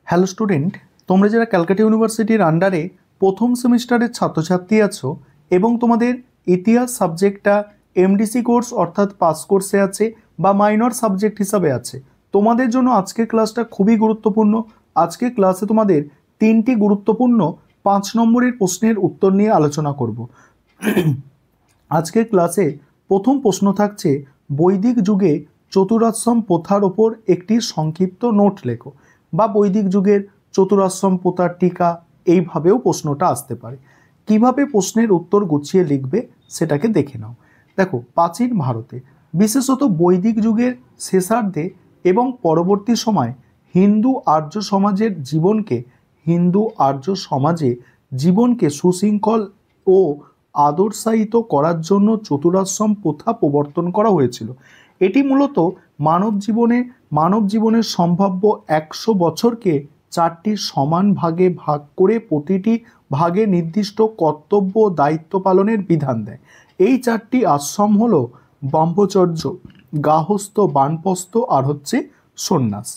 Hello student, তোমরা যারা ক্যালকাটা ইউনিভার্সিটির আন্ডারে প্রথম সেমিস্টারের ছাত্রছাত্রী আছো এবং তোমাদের ইতিহাস সাবজেক্টটা এমডিসি কোর্স অর্থাৎ পাস কোর্সে আছে বা মাইনর সাবজেক্ট হিসাবে আছে, তোমাদের জন্য আজকের ক্লাসটা খুবই গুরুত্বপূর্ণ। আজকের ক্লাসে তোমাদের তিনটি গুরুত্বপূর্ণ 5 নম্বরের প্রশ্নের উত্তর নিয়ে আলোচনা করব। আজকের ক্লাসে প্রথম প্রশ্ন থাকছে, বৈদিক যুগে চতুরাশ্রম প্রথার ওপর একটি সংক্ষিপ্ত নোট লেখো, বা বৈদিক যুগের চতুরাশ্রম প্রথার টিকা, এইভাবেও প্রশ্নটা আসতে পারে। কিভাবে প্রশ্নের উত্তর গুছিয়ে লিখবে সেটাকে দেখে নাও। দেখো, প্রাচীন ভারতে বিশেষত বৈদিক যুগের শেষার্ধে এবং পরবর্তী সময় হিন্দু আর্য জীবনকে সুশৃঙ্খল ও আদর্শায়িত করার জন্য চতুরাশ্রম প্রথা প্রবর্তন করা হয়েছিল। এটি মূলত মানব জীবনের সম্ভাব্য 100 বছরকে 4টি সমান ভাগে ভাগ করে প্রতিটি ভাগে নির্দিষ্ট কর্তব্য ও দায়িত্ব পালনের বিধান দেয়। এই 4টি আশ্রম হলো ব্রহ্মচর্য, গার্হস্থ্য, বানপ্রস্থ আর সন্ন্যাস।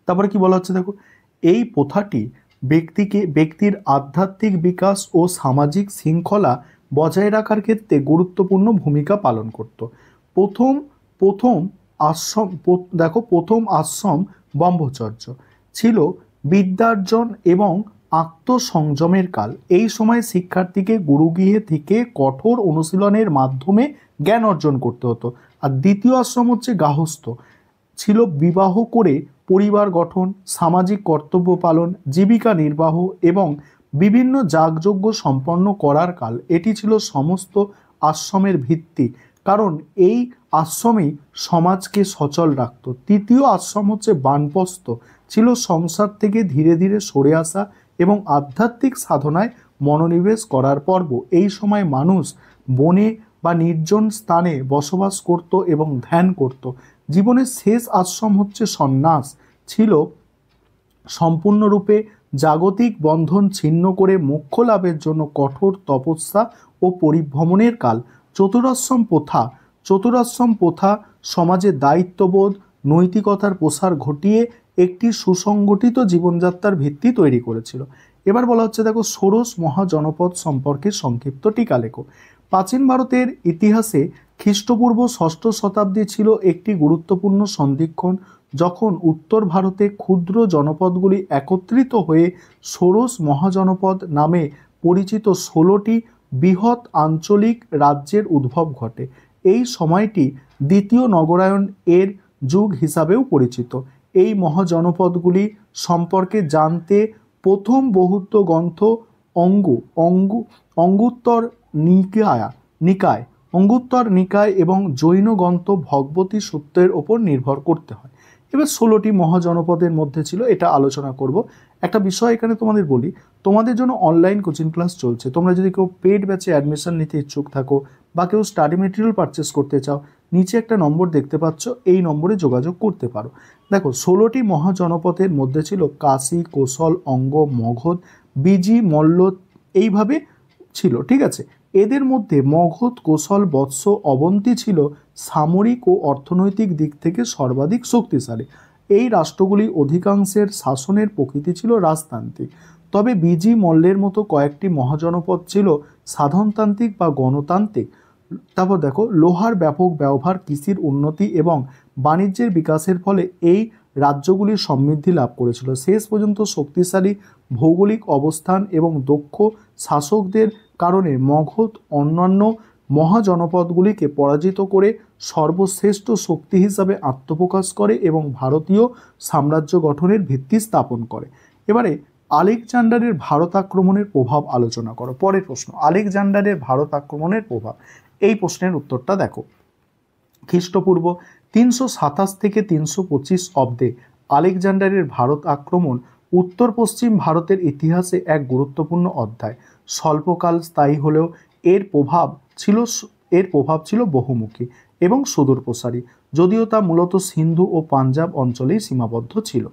তারপরে কি বলা হচ্ছে দেখো, এই প্রথাটি ব্যক্তির আধ্যাত্মিক বিকাশ ও সামাজিক শৃঙ্খলা বজায় রাখার ক্ষেত্রে গুরুত্বপূর্ণ ভূমিকা পালন করত। প্রথম আশ্রম ব্রহ্মচর্য ছিল বিদ্যার্জন এবং আত্মসংযমের কাল। এই সময় শিক্ষার্থীকে গুরুগৃহে থেকে কঠোর অনুশীলনের মাধ্যমে জ্ঞান অর্জন করতে হতো। আর দ্বিতীয় আশ্রম হচ্ছে গার্হস্থ্য, ছিল বিবাহ করে পরিবার গঠন, সামাজিক কর্তব্য পালন, জীবিকা নির্বাহ এবং বিভিন্ন যাগযজ্ঞ সম্পন্ন করার কাল। এটি ছিল সমস্ত আশ্রমের ভিত্তি, কারণ এই আশ্রমই সমাজকে সচল রাখত। তৃতীয় আশ্রম হচ্ছে বানপ্রস্থ, ছিল সংসার থেকে ধীরে ধীরে সরে আসা এবং আধ্যাত্মিক সাধনায় মনোনিবেশ করার পর্ব। এই সময় মানুষ বনে বা নির্জন স্থানে বসবাস করত এবং ধ্যান করত। জীবনের শেষ আশ্রম হচ্ছে সন্ন্যাস, ছিল সম্পূর্ণরূপে জাগতিক বন্ধন ছিন্ন করে মোক্ষ লাভের জন্য কঠোর তপস্যা ও পরিভ্রমণের কাল। চতুরাশ্রম প্রথা সমাজে দায়িত্ববোধ, নৈতিকতার প্রসার ঘটিয়ে একটি সুসংগঠিত জীবনযাত্রার ভিত্তি তৈরি করেছিল। এবার বলা হচ্ছে দেখো, ষোড়শ মহাজনপদ সম্পর্কে সংক্ষিপ্ত টিকা লেখো। প্রাচীন ভারতের ইতিহাসে খ্রিস্টপূর্ব 6ষ্ঠ শতাব্দী ছিল একটি গুরুত্বপূর্ণ সন্ধিক্ষণ, যখন উত্তর ভারতে ক্ষুদ্র জনপদগুলি একত্রিত হয়ে ষোড়শ মহাজনপদ নামে পরিচিত 16টি বৃহৎ আঞ্চলিক রাজ্যের উদ্ভব ঘটে। এই সময়টি দ্বিতীয় নগরায়ণ এর যুগ হিসাবেও পরিচিত। এই মহাজনপদগুলি সম্পর্কে জানতে প্রথম বৌদ্ধ গ্রন্থ অঙ্গুত্তর নিকায় এবং জৈন গ্রন্থ ভগবতী সূত্রের ওপর নির্ভর করতে হয়। এবার 16টি মহাজনপদের মধ্যে ছিল, এটা আলোচনা করব। একটা বিষয় এখানে তোমাদের বলি, তোমাদের জন্য অনলাইন কোচিং ক্লাস চলছে। তোমরা যদি কেউ পেড ব্যাচে অ্যাডমিশন নিতে ইচ্ছুক থাকো বা কেউ স্টাডি মেটেরিয়াল পারচেস করতে চাও, নিচে একটা নম্বর দেখতে পাচ্ছ, এই নম্বরে যোগাযোগ করতে পারো। দেখো, 16টি মহাজনপদের মধ্যে ছিল কাশী, কোশল, অঙ্গ, মগধ, বিজি, মল্ল, এইভাবে ছিল। ঠিক আছে, এদের মধ্যে মগধ, কোশল, বৎস, অবন্তী ছিল সামরিক ও অর্থনৈতিক দিক থেকে সর্বাধিক শক্তিশালী। এই রাষ্ট্রগুলি অধিকাংশের শাসনের প্রকৃতি ছিল রাজতান্ত্রিক, তবে বিজি, মল্লের মতো কয়েকটি মহাজনপদ ছিল সাধনতান্ত্রিক বা গণতান্ত্রিক। তারপর দেখো, লোহার ব্যাপক ব্যবহার, কৃষির উন্নতি এবং বাণিজ্যের বিকাশের ফলে এই রাজ্যগুলি সমৃদ্ধি লাভ করেছিল। শেষ পর্যন্ত শক্তিশালী ভৌগোলিক অবস্থান এবং দক্ষ শাসকদের কারণে মগধ অন্যান্য মহাজনপদগুলিকে পরাজিত করে সর্বশ্রেষ্ঠ শক্তি হিসাবে আত্মপ্রকাশ করে এবং ভারতীয় সাম্রাজ্য গঠনের ভিত্তি স্থাপন করে। এবারে আলেকজান্ডারের ভারত আক্রমণের প্রভাব আলোচনা করো। পরের প্রশ্ন, আলেকজান্ডারের ভারত আক্রমণের প্রভাব। এই প্রশ্নের উত্তরটা দেখো। খ্রিস্টপূর্ব 327 থেকে 325 অব্দে আলেকজান্ডারের ভারত আক্রমণ উত্তর পশ্চিম ভারতের ইতিহাসে এক গুরুত্বপূর্ণ অধ্যায়। স্বল্পকাল স্থায়ী হলেও এর প্রভাব ছিল বহুমুখী এবং সুদূরপ্রসারী, যদিও তা মূলত সিন্ধু ও পাঞ্জাব অঞ্চলেই সীমাবদ্ধ ছিল।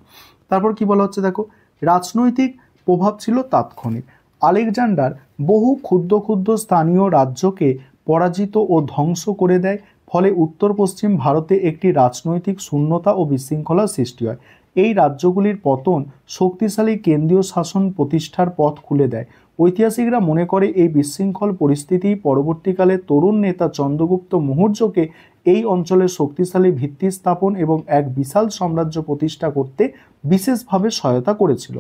তারপর কি বলা হচ্ছে দেখো, রাজনৈতিক প্রভাব ছিল তাৎক্ষণিক। আলেকজান্ডার বহু ক্ষুদ্র ক্ষুদ্র স্থানীয় রাজ্যকে পরাজিত ও ধ্বংস করে দেয়, ফলে উত্তর পশ্চিম ভারতে একটি রাজনৈতিক শূন্যতা ও বিশৃঙ্খলার সৃষ্টি হয়। এই রাজ্যগুলির পতন শক্তিশালী কেন্দ্রীয় শাসন প্রতিষ্ঠার পথ খুলে দেয়। ঐতিহাসিকরা মনে করে এই বিশৃঙ্খল পরিস্থিতি পরবর্তীকালে তরুণ নেতা চন্দ্রগুপ্ত মৌর্যকে এই অঞ্চলে শক্তিশালী ভিত্তি স্থাপন এবং এক বিশাল সাম্রাজ্য প্রতিষ্ঠা করতে বিশেষভাবে সহায়তা করেছিল।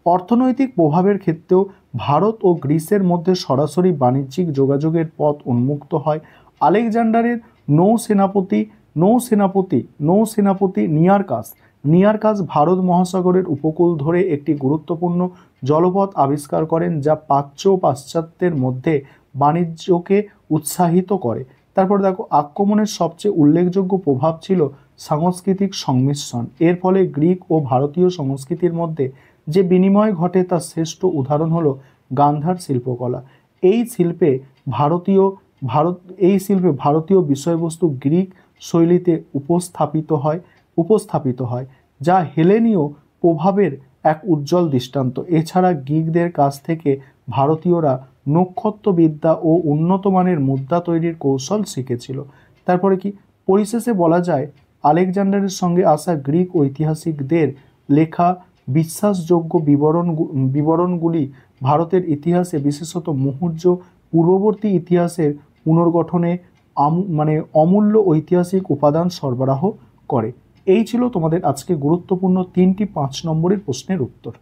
অর্থনৈতিক প্রভাবের ক্ষেত্রেও ভারত ও গ্রিসের মধ্যে সরাসরি বাণিজ্যিক যোগাযোগের পথ উন্মুক্ত হয়। আলেকজান্ডারের নৌসেনাপতি নিয়ারকাস ভারত মহাসাগরের উপকূল ধরে একটি গুরুত্বপূর্ণ জলপথ আবিষ্কার করেন, যা প্রাচ্য ও পাশ্চাত্যের মধ্যে বাণিজ্যকে উৎসাহিত করে। তারপর দেখো, আক্রমণের সবচেয়ে উল্লেখযোগ্য প্রভাব ছিল সাংস্কৃতিক সংমিশ্রণ। এর ফলে গ্রিক ও ভারতীয় সংস্কৃতির মধ্যে যে বিনিময় ঘটে তার শ্রেষ্ঠ উদাহরণ হলো গান্ধার শিল্পকলা। এই শিল্পে ভারতীয় বিষয়বস্তু গ্রিক শৈলীতে উপস্থাপিত হয়, যা হেলেনীয় প্রভাবের এক উজ্জ্বল দৃষ্টান্ত। এছাড়া গ্রিকদের কাছ থেকে ভারতীয়রা নক্ষত্রবিদ্যা ও উন্নত মানের মুদ্রা তৈরির কৌশল শিখেছিল। তারপরে কি, পরিশেষে বলা যায় আলেকজান্ডারের সঙ্গে আসা গ্রিক ঐতিহাসিকদের লেখা বিশ্বাসযোগ্য বিবরণগুলি ভারতের ইতিহাসে, বিশেষত মৌর্য পূর্ববর্তী ইতিহাসের পুনর্গঠনে অমূল্য ঐতিহাসিক উপাদান সরবরাহ করে। এই ছিল তোমাদের আজকে গুরুত্বপূর্ণ 3টি 5 নম্বরের প্রশ্নের উত্তর।